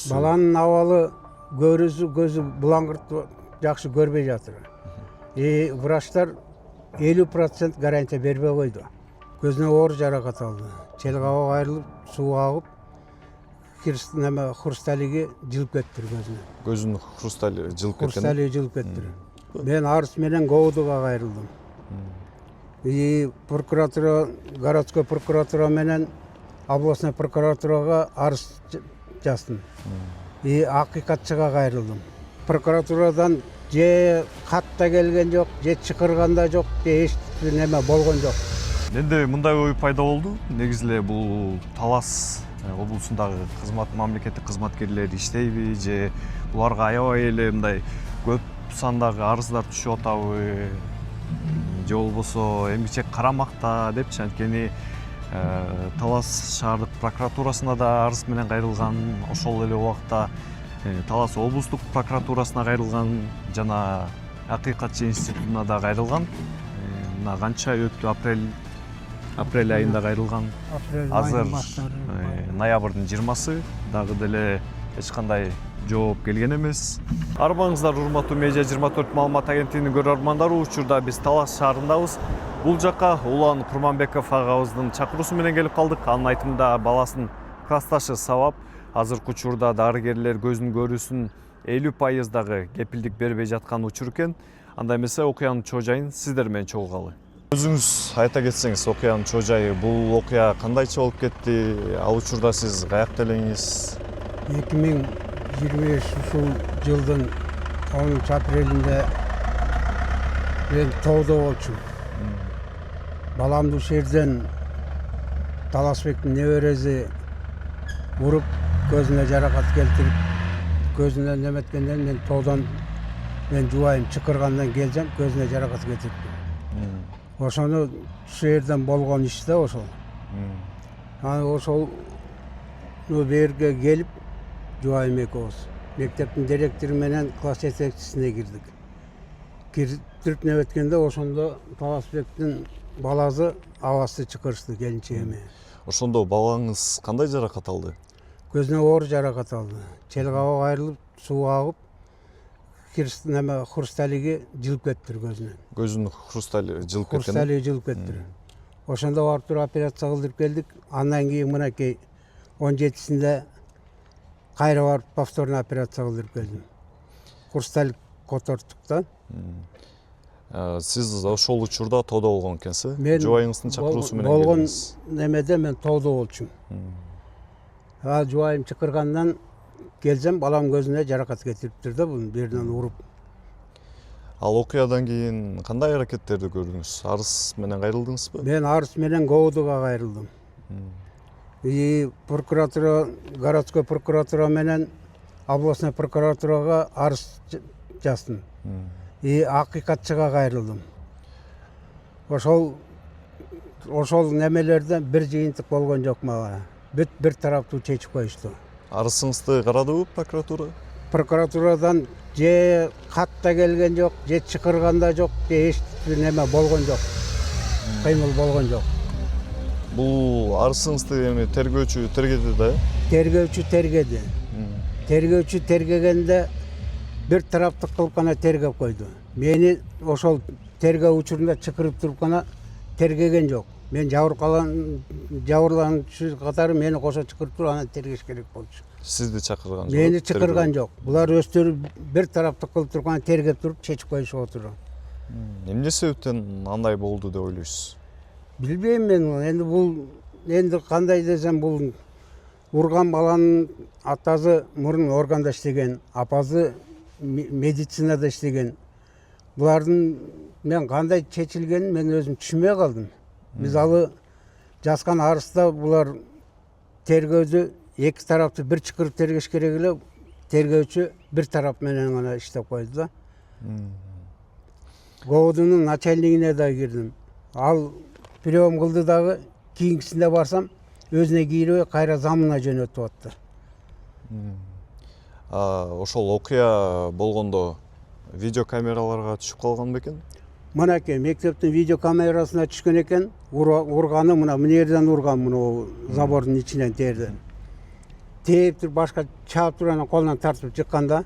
Баланын абалы көзү булаңгырт жакшы көрбөй жатыр. Врачтар 50% гарантия бербей койду. Көзүнө оор жаракат алды. Челгабы айрылып, суу агып, хрусталиги жылып кетти көзүнө. Көзүнүн хрустали жылып кеткен. Хрусталиги жылып кетти. Мен арыз менен ГОУДга кайрылдым. Прокуратура, городской прокуратура менен областной прокуратурага арыз жаздым. Акыйкатчыга кайрылдым. Прокуратурадан же катта келген жок, же чакырган да жок, же эч неме болгон жок. Менде мындай ой пайда болду. Негизи эле бул Талас облусундагы мамлекеттик кызматкерлер иштейби же буларга аябай эле мындай көп сандагы арыздар түшүп атабы же болбосо эмгичек карамакта депчи. Анткени Талас шаардык прокуратурасына да арыз менен кайрылган, ошол эле убакта Талас облустук прокуратурасына кайрылган жана Акыйкатчы институтуна да кайрылган. Мына канча өттү, апрель айында кайрылган. Азыр ноябрдын 20-сы дагы деле эч кандай жооп келген эмес. Арбаңыздар урматтуу Медиа 24 маалымат агенттигинин көрөрмандары, учурда биз Талас шаарындабыз. Бул жакка Улан Курманбеков агабыздын чакыруусу менен келип калдык. Анын айтымында баласын классташы сабап, азыркы учурда дарыгерлер көзүнүн көрүүсүн 50% дагы кепилдик бербей жаткан учур экен. Анда эмесе окуянын чоо жайын сиздер менен чогулгалы. Өзүңүз айта кетсеңиз, окуянын чоо жайы, бул окуя кандайча болуп кетти? Ал учурда сиз каякта элеңиз? 2025 ушул жылдын 10 апрелинде мен тоодо болчумун. Баламды ушул жерден Таласбектин небереси уруп, көзүнө жаракат келтирип, көзүнө неметкенден мен тоодон мен жубайым чыкыргандан келсем, көзүнө жаракат кетириптир. Ошону ушул жерден болгон иш да ошол. Аны ошол берге келип, жубайым экөөбүз мектептин директору менен класс жетекчисине кирдик. Кирип неметкенде ошондо Таласбектин баласы абасы чыкырышты келинчегиме. Ошондо балаңыз кандай жаракат алды? Көзүнө оор жаракат алды. Челгабы айрылып, суу агып, хрусталиги жылып кетти көзүнөн. Көзүнүн хрустали жылып кеткен. Хрусталиги жылып кетти. Ошондо барып туруп операция кылдырып келдик. Андан кийин мынакей 17-синде кайра барып повторно операция кылдырып келдим. Хрусталь котордук да. Сиз ошол учурда тоодо болгон экенсиз? Жубайыңыздын чакыруусу менен келдиңиз? Болгон немеде мен тоодо болчумун. Жубайым чыкыргандан келсем, балам көзүнө жаракат кетириптир да, бул жерден уруп. Ал окуядан кийин кандай аракеттерди көрдүңүз? Арыз менен кайрылдыңызбы? Мен арыз менен ГОУДга кайрылдым. Прокуратура, городской прокуратура менен областной прокуратурага арыз жаздым. Акыйкатчыга кайрылдым. Ошол немелерден бир жыйынтык болгон жок мага. Бүт бир тараптуу чечип коюшту. Арызыңызды карадыбы прокуратура? Прокуратурадан же катта келген жок, же чакырган да жок, же эч неме болгон жок. Кыймыл болгон жок. Бул арызыңызды эми тергөөчү тергеди да? Тергөөчү тергеди. Тергөөчү тергегенде бир тараптык кылып гана тергеп койду. Мени ошол тергөө учурунда чакырып туруп гана тергеген жок. Мен жабырлануучу катары мени кошо чакырып туруп анан тергеш керек болчу. Сизди чакырган жок? Мени чакырган жок. Булар өздөрү бир тараптык кылып туруп гана тергеп туруп чечип коюшуп отурду. Эмне себептен андай болду деп ойлойсуз? Билбейм мен. Энди кандай десем, бул урган баланын атасы мурун органда иштеген, апасы медицинада иштеген. Булардын мен кандай чечилгенин мен өзүм түшүнбөй калдым. Биз алы жазган арызда булар тергөөдү эки тараптуу бир чакырып тергеш керек эле, тергөөчү бир тарап менен гана иштеп койду да. ГОУДунун начальнигине да кирдим. Ал прием кылды дагы, кийинкисинде барсам, өзүнө кийребей кайра замына жөнөтүп атты. Ошол окуя болгондо видеокамераларга түшүп калган бекен? Мынакей мектептин видеокамерасына түшкөн экен. Урганы мына жерден урган, мына забордун ичинен терден. тээп туруп башка чаап туруп анан колунан тартып чыкканда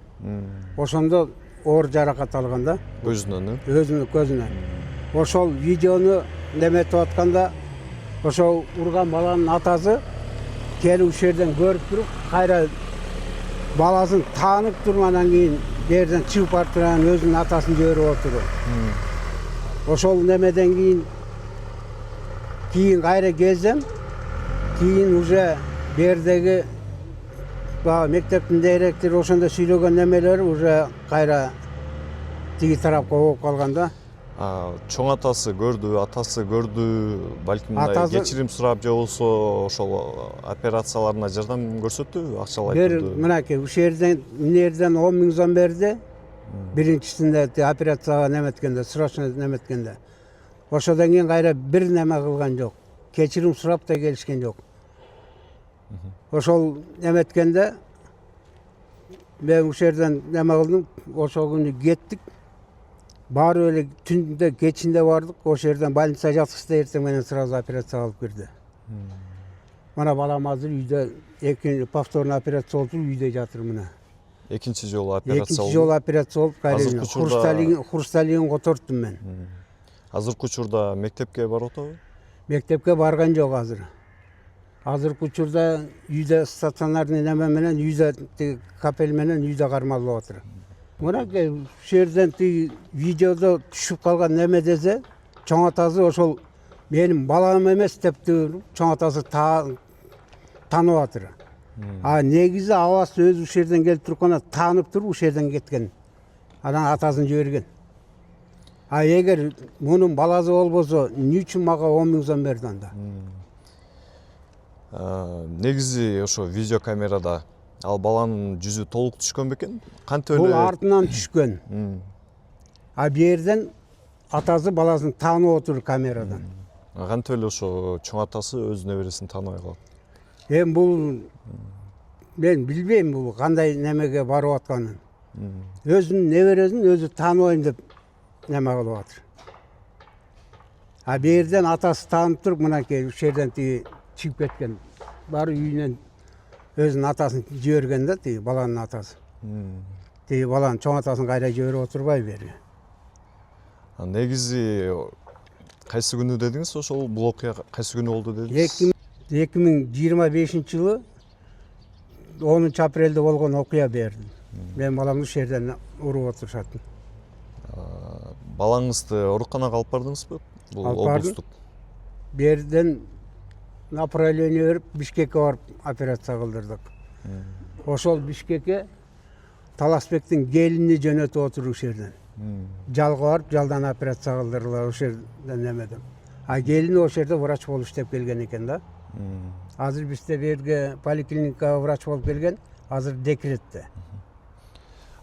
ошондо оор жаракат алган да көзүнөн өзүнүн көзүнө. Ошол видеону неметип атканда ошол урган баланын атасы келип ушул жерден көрүп туруп кайра баласын таанып туруп анан кийин жерден чыгып барып туруп анан өзүнүн атасын жиберип отурду. Ошол немеден кийин кайра келсем, кийин уже бердеги баягы мектептин директору ошондо сүйлөгөн немелери уже кайра тиги тарапка болуп калган да. Чоң атасы көрдү, атасы көрдү, балким мындай кечирим сурап же болбосо ошол операцияларына жардам көрсөттү, акчалай турду. Мынакей ушул жерден мынерден 10 000 сом берди. Биринчисинде операцияга неметкенде, срочно неметкенде. Ошодон кийин кайра бир неме кылган жок. Кечирим сурап да келишкен жок. Ошол неметкенде мен ушул жерден неме кылдым, ошол күнү кеттик. Баары эле түндө кечинде бардык, ошол жерден больницага жаткызды, эртең менен сразу операцияга алып кирди. Мына балам азыр үйдө повторный операция болуп үйдө жатыр мына. Экинчи жолу операция болду. Экинчи жолу операция болуп, хрусталигин которттум мен. Азыркы учурда мектепке барып атабы? Мектепке барган жок азыр. Азыркы учурда үйдө стационарный неме менен, үйдө капель менен үйдө кармалып атыр. Мынакей ушул жерден видеодо түшүп калган неме десе, чоң атасы ошол менин балам эмес деп чоң атасы таанып атыр. Негизи абасы өзү ушул жерден келип турганда таанып туруп ушул жерден кеткен. Анан атасын жиберген. Эгер мунун баласы болбосо, эмне үчүн мага 10 000 сом берди анда? Негизи ошо видео камерада ал баланын жүзү толук түшкөн бекен? Кантип эле? Бул артынан түшкөн. Бу жерден атасы баласын таанып отур камерадан. Кантип эле ошо чоң атасы өз небересин тааныбай калат? Эми бул мен билбейм бул кандай немеге барып атканын. Өзүнүн небересин өзү тааныбайм деп неме кылып атыр. Бу жерден атасы таанып туруп, мынакей ушул жерден чыгып кеткен. Баары үйүнөн өзүнүн атасын жиберген да, баланын атасы. Баланын чоң атасын кайра жиберип отурбай бери. Негизи кайсы күнү дедиңиз, ошол бул окуя кайсы күнү болду дедиңиз? 2025-жылы 10 апрелде болгон окуя берди. Мен баламды ушул жерден уруп отурушат. Балаңызды ооруканага алып бардыңызбы? Бул облустук. Берден направление берип, Бишкекке барып операция кылдырдык. Ошол Бишкекке Таласбектин келини жөнөтүп отур ушул жерден. Жалга барып, жалдан операция кылдырдылар ошол жерден немеден. Келини ошол жерде врач болуп иштеп келген экен да. Азыр бизде берге поликлиникага врач болуп келген, азыр декретте.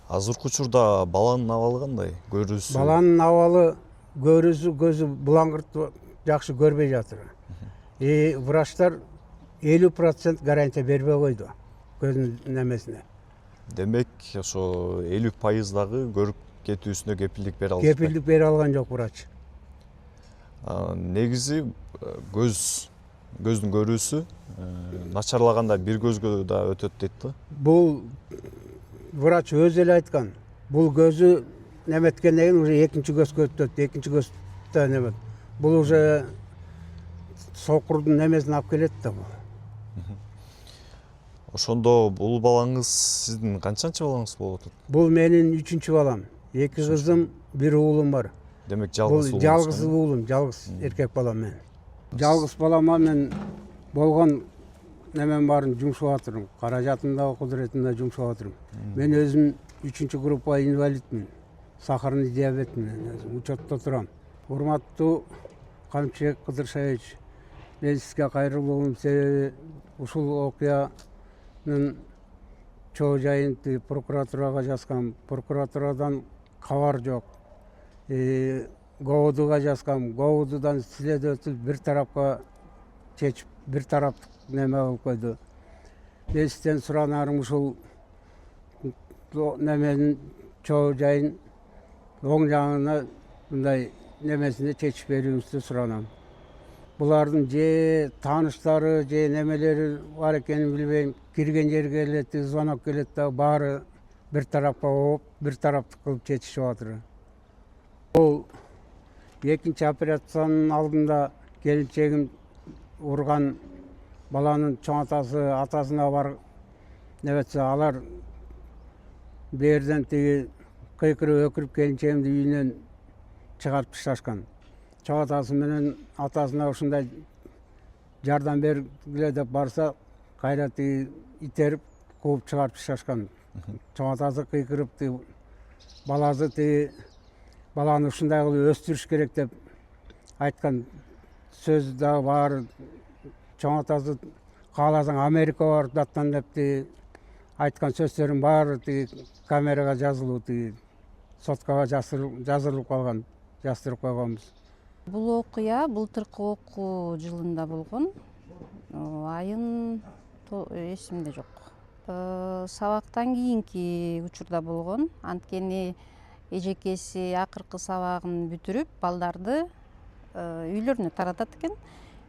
Азыркы учурда баланын абалы кандай? Көрүүсү? Баланын абалы, көрүүсү, көзү булаңгырт жакшы көрбөй жатыр. Врачтар 50% гарантия бербей койду көзүнүн немесине. Демек, ошо 50% дагы көрүп кетүүсүнө кепилдик бере алышпайт. Кепилдик бере алган жок врач. Негизи көздүн көрүүсү начарлаганда бир көзгө да өтөт дейт да. Бул врач өзү эле айткан. Бул көзү неметкенден кийин уже экинчи көзгө өтөт, экинчи көздө немет. Бул уже сокурдун немесин алып келет да бул. Ошондо бул балаңыз сиздин канчанчы балаңыз болуп атат? Бул менин 3-чү балам. 2 кызым, 1 уулум бар. Демек жалгыз уулуңуз. Бул жалгыз уулум, жалгыз эркек балам мен. Жалгыз балама мен болгон немен барын жумшап атырмын. Каражатымда, кудуретимде жумшап атырмын. Мен өзүм 3-чү группа инвалидмин. Сахарный диабетмин, учетто турам. Урматтуу Камчыбек Кыдыршаевич, мен сизге кайрылуум себеби ушул окуянын чоо жайын прокуратурага жазгам. Прокуратурадан кабар жок. ГОУДга жазгам. ГОУДдан следователь бир тарапка чечип, бир тараптык неме болуп койду. Мен сизден суранарым ушул неменин чоо жайын оң жагына мындай немесине чечип берүүңүздү суранам. булардын же тааныштары же немелери бар экенин билбейм. Кирген жерге келет, звонок келет да баары бир тарапка ооп, бир тараптык кылып чечишип атыр. Бул экинчи операциянын алдында келинчегим урган баланын чоң атасына бар небетсе алар берден тиги кыйкырып өкүрүп келинчегимди үйүнөн чыгарып ташташкан. Чоң атасы менен атасына ушундай жардам бергиле деп барса, кайра тиги итерип кууп чыгарып ташташкан. Чоң атасы кыйкырып тиги баласы тиги баланы ушундай кылып өстүрүш керек деп айткан сөз дагы бар. Чоң атасы кааласаң Америкага барып даттан деп тиги айткан сөздөрүн баары тиги камерага жазылуу, тиги соткага жазылып калган, жаздырып койгонбуз. Бул окуя былтыркы окуу жылында болгон. Айын эсимде жок. Сабактан кийинки учурда болгон. Анткени эжекеси акыркы сабагын бүтүрүп, балдарды үйлөрүнө таратат экен.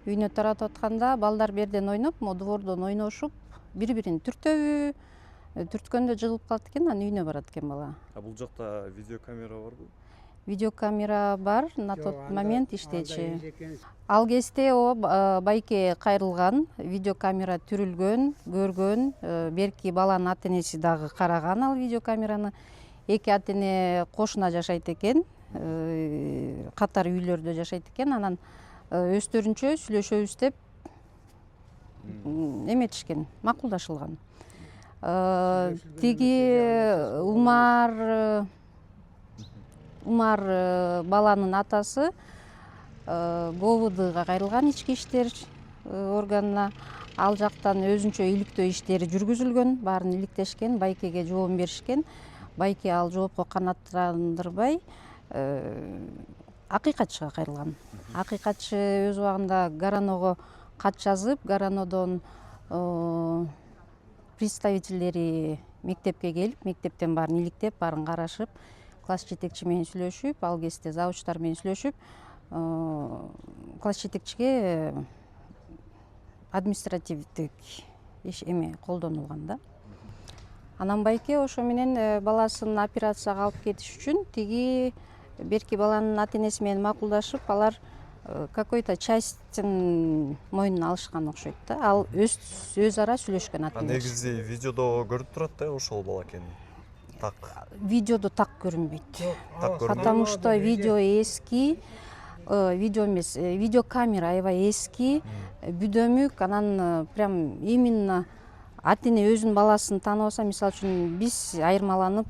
Үйүнө таратып атканда балдар берден ойноп, двордон ойношуп, бири-бирин түртөбү, түрткөндө жыгылып калат экен, анан үйүнө барат экен бала. Бул жакта видеокамера барбы? Видеокамера бар, на тот момент иштечи. Ал кезде байке кайрылган, видеокамера түрүлгөн, көргөн, берки баланын ата энеси дагы караган ал видеокамераны. Эки ата эне кошуна жашайт экен, катар үйлөрдө жашайт экен, анан өздөрүнчө сүйлөшөбүз деп эметишкен, макулдашылган. Тиги Умар баланын атасы ГОВДга кайрылган, ички иштер органына. Ал жактан өзүнчө иликтөө иштери жүргүзүлгөн, баарын иликтешкен, байкеге жооп беришкен. Байке ал жоопко канааттандырбай акыйкатчыга кайрылган. Акыйкатчы өз убагында Гараного кат жазып, Гаранодон представительдери мектепке келип, мектептен баарын иликтеп, баарын карашып, класс жетекчи менен сүйлөшүп, ал кезде завучтар менен сүйлөшүп, класс жетекчиге административдик эме колдонулган да. Анан байке ошо менен баласын операцияга алып кетиш үчүн тиги берки баланын ата энеси менен макулдашып, алар какой-то частьтин мойнуна алышкан окшойт да. Ал өз ара сүйлөшкөн ата энеси. Негизи видеодо көрүнүп турат да ошол бала экени. Так. Видеодо так көрүнбөйт. Так көрүнбөйт. Потому что видео эски, видео эмес, видеокамера аябай эски, бүдөмүк, анан прям именно ата эне өзүнүн баласын тааныбаса, мисалы үчүн биз айырмаланып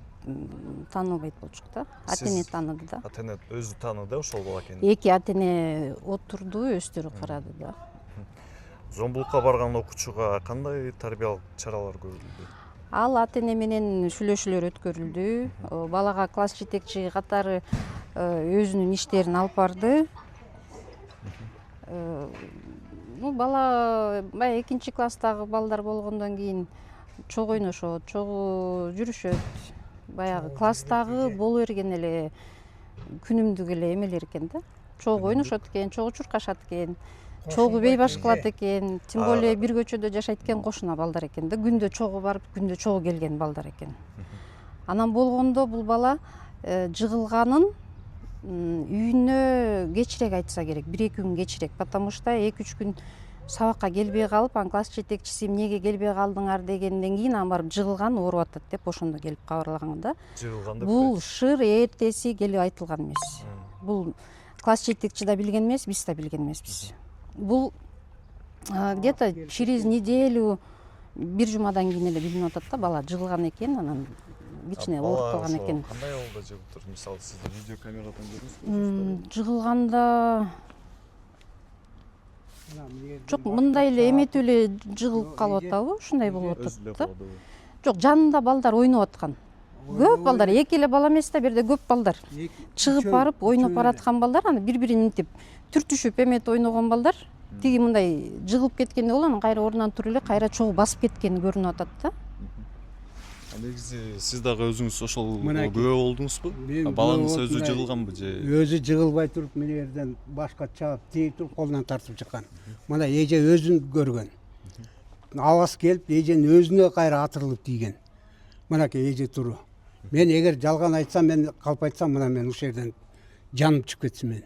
тааныбайт болчук да. Ата эне тааныды да. Ата эне өзү тааныды ошол бала экенин. Эки ата эне отурду, өздөрү карады да. Зомбулукка барган окуучуга кандай тарбиялык чаралар көрүлдү? Ал ата эне менен сүйлөшүүлөр өткөрүлдү. Балага класс жетекчи катары өзүнүн иштерин алып барды. Бала баягы экинчи класстагы балдар болгондон кийин чогуу ойношот, чогуу жүрүшөт. Баягы класстагы боло берген эле күнүмдүк эле эмелер экен да. Чогуу ойношот экен, чогуу чуркашат экен, чогуу бейбаш кылат экен. Тем более бир көчөдө жашайт экен, кошуна балдар экен да. Күндө чогуу барып, күндө чогуу келген балдар экен. Анан болгондо бул бала жыгылганын үйүнө кечирээк айтса керек, 1-2 күн кечирээк, потому что 2-3 күн сабакка келбей калып, анан класс жетекчиси эмнеге келбей калдыңар дегенден кийин анан барып жыгылган, ооруп атат деп ошондо келип кабарлаган да. Жыгылган деп. Бул шыр эртеси келип айтылган эмес. Бул класс жетекчи да билген эмес, биз да билген эмеспиз. Бул где-то через неделю, бир жумадан кийин эле билинип атат да, бала жыгылган экен, анан кичине ооруп калган экен. Кандай абалда жыгылып тур? Мисалы сиз видеокамерадан көрдүңүзбү? Жыгылганда жок, мындай эле эметип эле жыгылып калып атабы, ушундай болуп атат да. Жок, жанында балдар ойноп аткан. Көп балдар, эки эле бала эмес да, бу жерде көп балдар. Чыгып барып ойноп бараткан балдар, аны бири-бирин мынтип түртүшүп эметип ойногон балдар. Тиги мындай жыгылып кеткенде болот, анан кайра ордунан туруп эле кайра чогуу басып кеткени көрүнүп атат да. Негизи сиз дагы өзүңүз ошол Мынакей. күбө болдуңузбу? Мен Балаңыз күбө өзү болуп, жыгылганбы же? Өзү жыгылбай туруп мына жерден башка чаап тийип туруп колунан тартып чыккан. Мына эже өзүн көргөн. Абас келип эженин өзүнө кайра атырылып тийген. Мынакей эже туру. Мен эгер жалган айтсам, мен калп айтсам, мына мен ушул жерден жаным чыгып кетсин мен.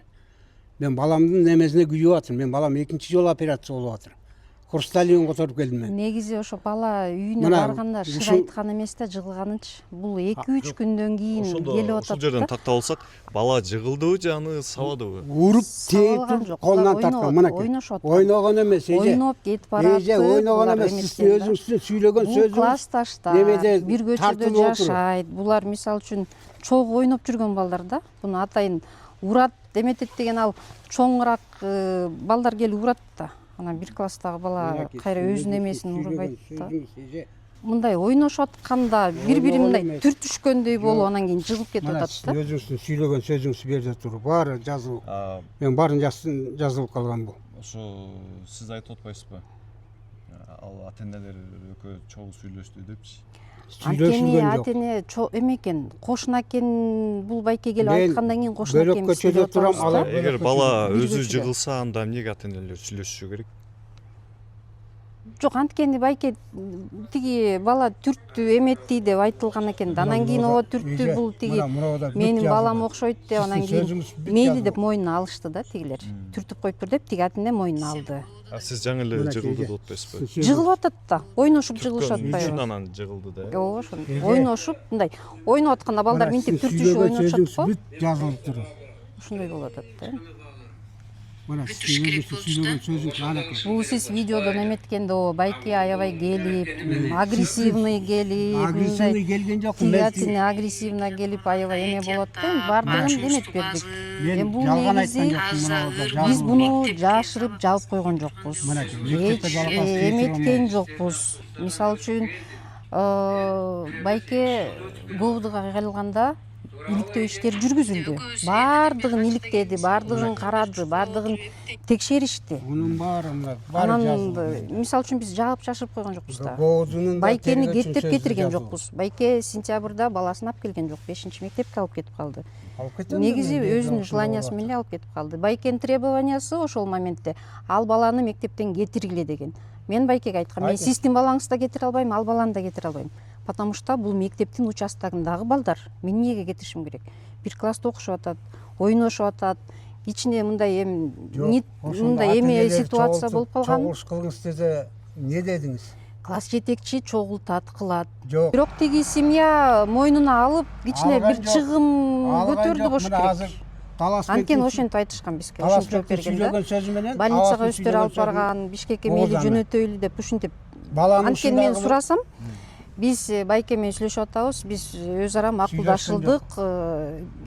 Мен баламдын немесине күйүп атырмын. Мен балам экинчи жолу операция болуп атыр. Хрусталин которуп келдим мен. негизи ошо бала үйүнө Мына барганда шыр ушул- айткан эмес да, жыгылганынчы. Бул 2-3 күндөн кийин Ошондо келип ушул атат жерден да. тактап алсак, бала жыгылдыбы же аны сабадыбы? Уруп тийип Сабалган туруп жок, колунан булар тарткан. ойноп- Мынакей. ойношуп аткан. Ойногон эмес эже. Ойноп кетип барат. Эже ойногон эмес, сиздин өзүңүздүн сүйлөгөн Бул сөзүңүз классташтар, немеде бир көчөдө тартылып отуруп. жашайт. Булар мисалы үчүн чогуу ойноп жүргөн балдар да. Буну атайын урат эметет деген ал чоңураак балдар келип урат да. Анан бир класстагы бала кайра өзүнүн эмесин урбайт да. Мындай ойношуп атканда бири-бири мындай түртүшкөндөй болуп анан кийин жыгылып кетип Мына атат да. өзүңүздүн сүйлөгөн сөзүңүз бу жерде туруп, баары жазылып. Мен баарын жазылып калган бул. Ошо сиз айтып атпайсызбы? Ал ата-энелер экөө чогуу сүйлөштү депчи. Анткени Сүйлөшүлгөн жок. ата-эне эме экен, кошуна экен, бул байке келип Мен айткандан кийин кошуна бөлөк экен. көчөдө турам, алар Эгер бала Бир өзү көчөдө. жыгылса, анда эмнеге ата-энелер сүйлөшүшү керек? Жок, анткени байке тиги бала түрттү, эметти деп айтылган экен да. Анан кийин ооба түрттү, бул тиги менин балам окшойт деп анан кийин мейли деп мойнуна алышты да тигилер. Түртүп коюптур деп тиги ата-эне мойнуна алды. Сиз жаңы эле жыгылды деп атпайсызбы? Жыгылып атат да, ойношуп жыгылышып Түрткөн атпайбы? үчүн анан жыгылды да. Ооба ошондой. Ойношуп, мындай ойноп атканда балдар минтип түртүшүп ойношот го. бүт жазылып туруп. Ошондой болуп атат да. Мына сүйлөгөн сөзүңүз анакей. Бул сиз видеодон эметкенде о байке аябай келип, агрессивный келип, Агрессивный келген жок. тигатине агрессивно келип аябай эме болот да. Бардыгын эметип бердик. Мен Бул жалган негизи айткан жокмун. биз буну жашырып жаап койгон жокпуз. Мынакей, мектепте Эч жалган эметкен жокпуз. Мисалы үчүн байке ГОВДга кайрылганда иликтөө иштери жүргүзүлдү. Бардыгын иликтеди, бардыгын карады, бардыгын текшеришти. Мунун баары Анан жазылып. мисалы үчүн биз жаап жашырып койгон жокпуз да. Гоодунун Байкени кеттеп кетирген жокпуз. Байке сентябрда баласын алып келген жок, 5-мектепке алып кетип калды. Негизи өзүнүн желаниясы менен алып кетип калды. Байкенин требованиясы ошол моментте ал баланы мектептен кетиргиле деген. Мен байкеге айткам, мен сиздин балаңызды да кетире албайм, ал баланы да кетире албайм. Потому что бул мектептин участогундагы балдар. Мен эмнеге кетиришим керек? Бир класста окушуп атат, ойношуп атат. Ичинде мындай мындай эме ситуация болуп калган. Чогулуш кылыңыз десе не дедиңиз? Класс жетекчи чогултат, кылат. Жок. Бирок тиги семья мойнуна алып, кичине бир чыгым көтөрдү болуш керек. Анткени ошентип айтышкан бизге, ошентип жооп берген да. Сөзү менен Больницага өстөр алып барган, Бишкекке мейли жөнөтөйлү деп ушинтип. баланы Анткени мен сурасам, биз байке менен сүйлөшүп атабыз, биз өз ара макулдашылдык,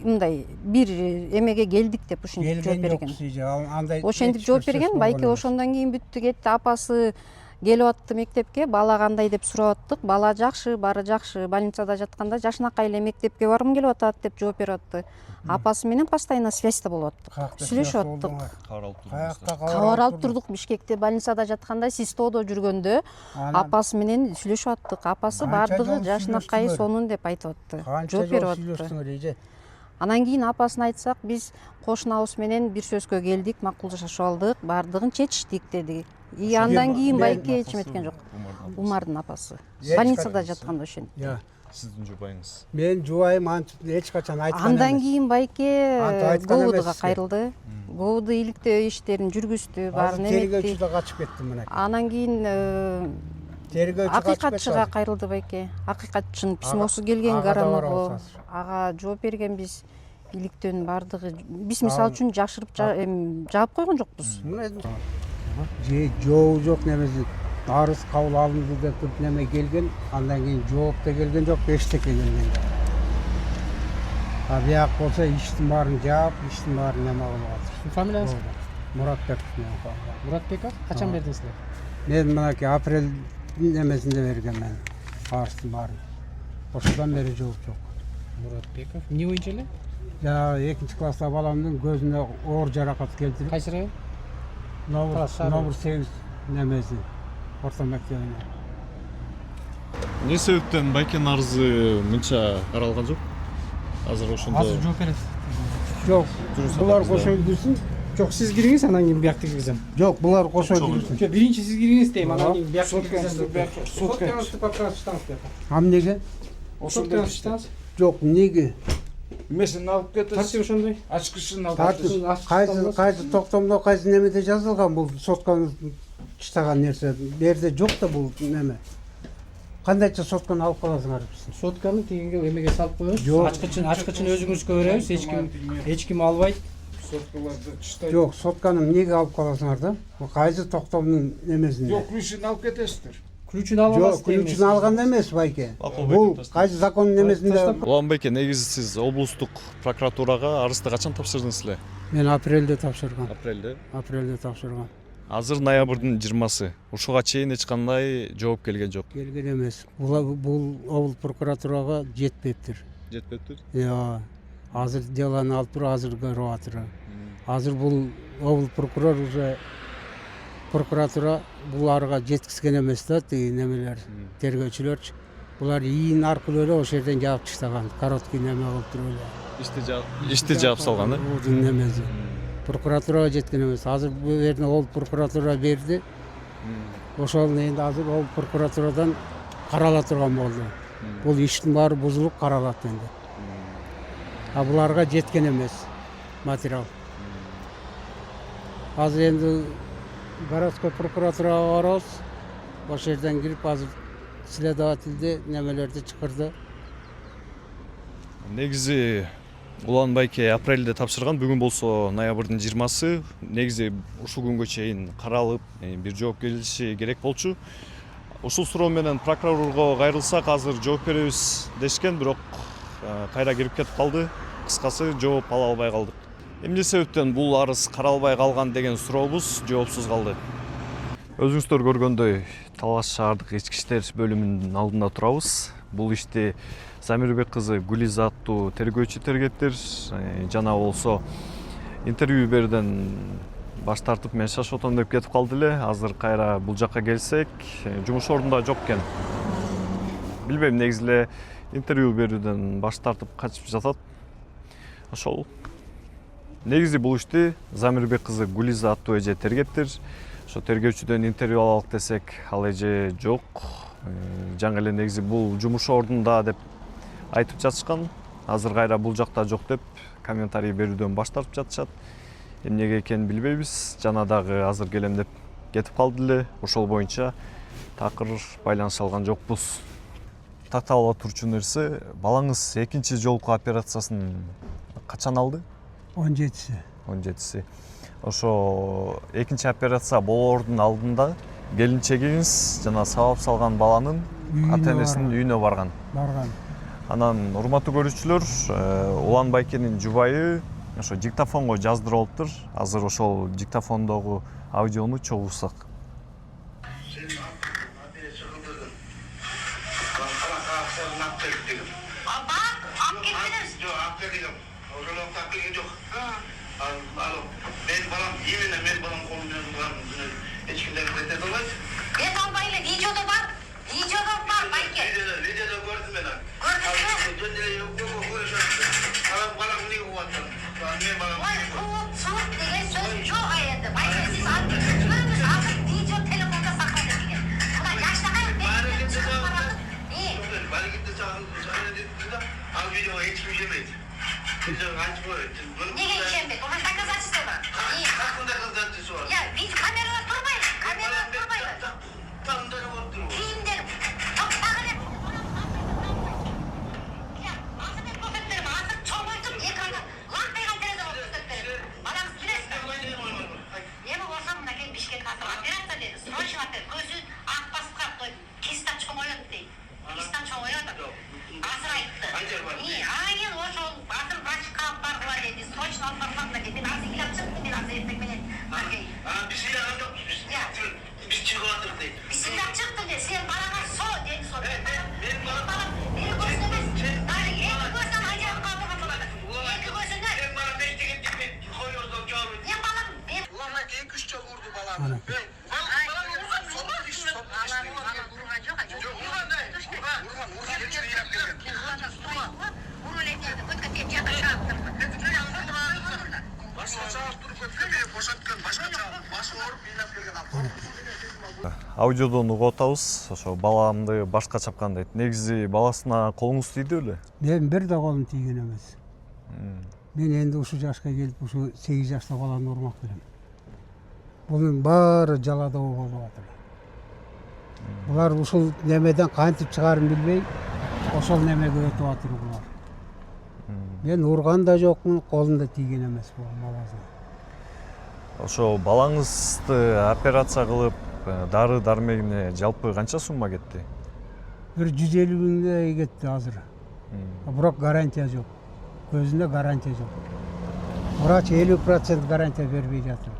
мындай бир эмеге келдик деп ушинтип жооп берген. Ошентип жооп берген, байке ошондон кийин бүттү кетти, апасы келип атты мектепке, бала кандай деп сурап аттык. Бала жакшы, баары жакшы, больницада жатканда жашынакай эле мектепке баргым келип атат деп жооп берип атты. Апасы менен постоянно связьта болуп аттык. Сүйлөшүп аттык. Кабар алып турдук Бишкекте больницада жатканда, СИЗТОдо жүргөндө апасы менен сүйлөшүп аттык. Апасы бардыгы жашынакай сонун деп айтып атты. Жооп берип атты. Анан кийин апасын айтсак, биз кошунабыз менен бир сөзгө келдик, макулдашып алдык, бардыгын чечиштик деди. И андан кийин байке эч эметкен жок. Умардын апасы. Больницада жатканда ошентти. Сиздин жубайыңыз? Мен жубайым антип эч качан айткан эмес. Андан кийин байке ГОВДга кайрылды. ГОВД иликтөө иштерин жүргүздү, баарын эметти. Тергөөчү да качып кетти мына. Анан кийин акыйкатчыга кайрылды байке. Акыйкатчынын письмосу келген Гарановго. Ага жооп берген, биз иликтөөнүн бардыгы биз мисалы үчүн жашырып жаап койгон жокпуз. Же жоо жок немеси арыз кабыл алынды деп туруп неме келген, андан кийин жооп да келген жок, эчтеке келген жок. А бияк болсо иштин баарын жаап, иштин баарын неме кылып атыр. Фамилияңыз? Muratbekov. Muratbekov. Качан бердиңиздер? Мен мынакей апрель немесинде берген мен арыздын баарын. Ошодан бери жооп жок. Muratbekov. Эмне боюнча эле? Жана 2-класстагы баламдын көзүнө оор жаракат келтирип, Кайсы район? номер 8 немеси орто мектебине. эмне себептен байкенин арызы мынча каралган жок? Азыр ошондо Азыр жооп берет. Жок, булар кошо билдирсин. Жок, сиз кириңиз, анан кийин биякты киргизем. Жок, булар кошо билдирсин. Жок, биринчи сиз кириңиз дейм, анан кийин биякты киргизем. Сотканы Папканы чытаңыз бияка. Ам неге? Сотканы чытаңыз. Жок, неге? Эмесин алып кетесиз. Тартип ошондой. Ачкычын алып Тартип кетесиз. кайсы токтомдо кайсы немеде жазылган бул сотканы чытаган нерсе. Берде жок да бул неме. Кандайча сотканы алып каласыңар биз? Сотканы тигинге эмеге салып коебуз. Жок. Ачкычын өзүңүзгө беребиз. Эч ким албайт. Соткаларды чытайт. Жок, сотканы эмнеге алып каласыңар да? Бул кайсы токтомдун немесинде? Жок, ключин алып кетесиздер. Ключун алып аласыз. Жок, ключун алган эмес байке. Бул кайсы закондун немесинде? Улан байке, негизи сиз облустук прокуратурага арызды качан тапшырдыңыз эле? Мен апрелде тапшыргам. Апрелде. Тапшыргам. Азыр ноябрдын 20-сы. Ушуга чейин эч кандай жооп келген жок. Келген эмес. Бул облус прокуратурага жетпептир. Жетпептир? Азыр делону алып туруп азыр көрүп атыр. Азыр бул облус прокурор уже прокуратура буларга жеткизген эмес да, тиги немелер, тергөөчүлөрчү. Булар ийин аркылуу эле ошол жерден жаап таштаган, короткий неме кылып туруп эле. Ишти жаап салган, э? Будун немеси. Прокуратурага жеткен эмес. Азыр бул жерде облус прокуратура берди. Ошол энди азыр облус прокуратурадан карала турган болду. Бул иштин баары бузулуп каралат энди. А буларга жеткен эмес материал. Азыр энди городской прокуратурага барабыз. Ошол жерден кирип азыр следовательде немелерди чакырды. Негизи Улан байке апрелде тапшырган, бүгүн болсо ноябрдын 20-сы. Негизи ушул күнгө чейин каралып, бир жооп келиши керек болчу. Ушул суроо менен прокурорго кайрылсак, азыр жооп беребиз дешкен, бирок кайра кирип кетип калды. Кыскасы жооп ала албай калдык. Эмне себептен бул арыз каралбай калган деген сурообуз жоопсуз калды. Өзүңүздөр көргөндөй, Талас шаардык ички иштер бөлүмүнүн алдында турабыз. Бул ишти Замирбек кызы Гулиза аттуу тергөөчү тергеттир. Жана болсо интервью берүүдөн баш тартып мен шашотом деп кетип калды эле. Азыр кайра бул жакка келсек, жумуш ордунда жок экен. Билбейм, негизи эле интервью берүүдөн баш тартып качып жатат. Ошол. Негизи бул ишти Замирбек кызы Гулиза аттуу эже тергеттир. Ошо тергөөчүдөн интервью алалык десек, ал эже жок. Жаңы эле негизи бул жумуш ордунда деп айтып жатышкан. Азыр кайра бул жакта жок деп комментарий берүүдөн баш тартып жатышат. Эмнеге экенин билбейбиз. Жана дагы азыр келем деп кетип калды эле. Ошол боюнча такыр байланыша алган жокпуз. Такталып турчу нерсе, балаңыз экинчи жолку операциясын качан алды? 17-си. Ошо экинчи операция болоордун алдында келинчегиңиз жана сабап салган баланын ата-энесинин үйүнө барган. Анан урматтуу көрүүчүлөр, Улан байкенин жубайы ошо диктофонго жаздырып алыптыр. Азыр ошол диктофондогу аудиону чогулсак. Мен балам қолыммен тұрған ешкімдер бетер болмайды. Бет албайлы, видеода бар. Видеода бар, байке. Видеода көрдім мен. Балам не қуаттым? Мен балам не қуаттым? Суық деген сөз жоқ аяды. Байке, сіз алып жүріңіз, алып видео телефонда сақылды деген. Бұна жаштаған бәрі шығып барады. Не? Бәрі кетті жағын деді да, ал видеоға ешкім жемейді. Неге ишенбейт? Оған доказательство бар. Я, ведь камералар турбайбы. Камералар турбайбы. Кийимдер токтогу эле. Я, азыр мен көрсөттерим. Азыр чоңойтуп экранга лампайга терезе болуп көрсөттерим. Балаңыз билесизби? Эми болсо мынакей Бишкек азыр операция деди. Срочно операция. Көзүн ак басып коюп, кистан чоңоёт дейт. Кистан чоңоёт. Азыр айтты. Айын ошол азыр врачка алып баргыла деди. Срочно алып баргыла деди. аудиодон угуп атабыз. Ошо баламды башка чапкан дейт. Негизи баласына колуңуз тийди беле? Мен бир да колум тийген эмес. Мен энди ушул жашка келип, ушу 8 жашта баланы урмак берем. Bunun баары жалада болуп атыр. Булар ушул немеден кантип чыгарын билбей, ошол немеге өтүп атыр булар. Мен урган да жокмун, колумда тийген эмес бул баласы. Ошо балаңызды операция кылып, дары дармегине жалпы канча сумма кетти? Бир 150 миңдей кетти азыр. Бирок гарантия жок. Көзүндө гарантия жок. Врач 50% гарантия бербей жатыр.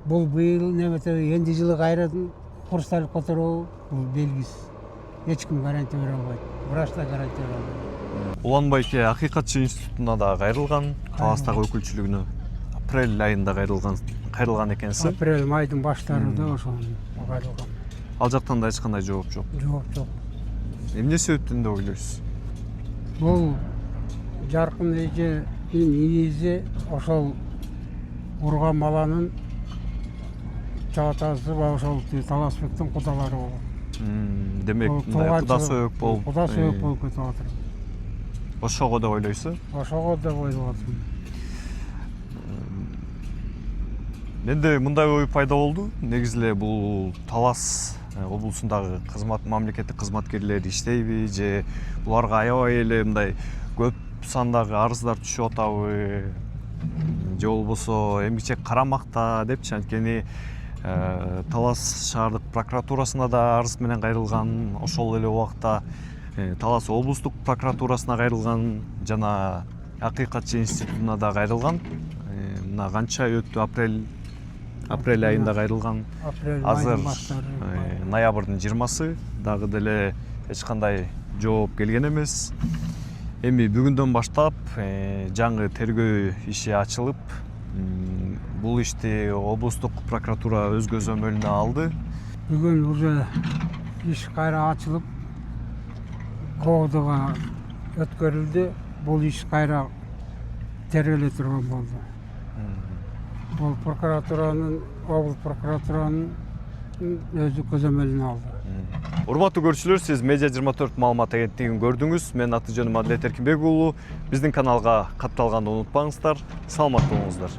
Бул быйыл немете энди жылы кайра курсталып которобу, бул белгисиз. Эч ким гарантия бере албайт. Врач да гарантия бере албайт. Улан Байке Акыйкатчы институтуна да кайрылган, таластагы өкүлчүлүгүнө апрель айында кайрылган экенсиз. Апрель майдын баштарында ошол кайрылган. Ал жактан да эч кандай жооп жок. Жооп жок. Эмне себептен деп ойлойсуз? Бул жаркын эже инизи ошол урган баланын чатасы ошол Таласбектин кудалары болот. Демек, мындай куда сөөк болуп, куда сөөк болуп кетип атыр. Ошого деп ойлойсуз? Ошого деп ойлоп атырмын. Менде мындай ой пайда болду. Негизи эле бул Талас облусундагы мамлекеттик кызматкерлер иштейби же буларга аябай эле мындай көп сандагы арыздар түшүп атабы же болбосо эмгичек карамакта депчи, анткени Талас шаардык прокуратурасына да арыз менен кайрылган, ошол эле убакта Талас облустук прокуратурасына кайрылган жана Акыйкатчы институтуна да кайрылган. Мына канча өттү, апрель айында кайрылган. Азыр ноябрдын 20-сы дагы деле эч кандай жооп келген эмес. Эми бүгүндөн баштап жаңы тергөө иши ачылып, бул ишти облустук прокуратура өз көзөмөлүнө алды. Бүгүн уже иш кайра ачылып, коодуга өткөрүлдү. Бул иш кайра тергеле турган болду. Бул облус прокуратуранын өзү көзөмөлүнө алды. Урматтуу көрүүчүлөр, сиз Медиа 24 маалымат агенттигин көрдүңүз. Мен аты жөнүм Адилет Эркинбек уулу. Биздин каналга катталганды унутпаңыздар. Саламатта болуңуздар.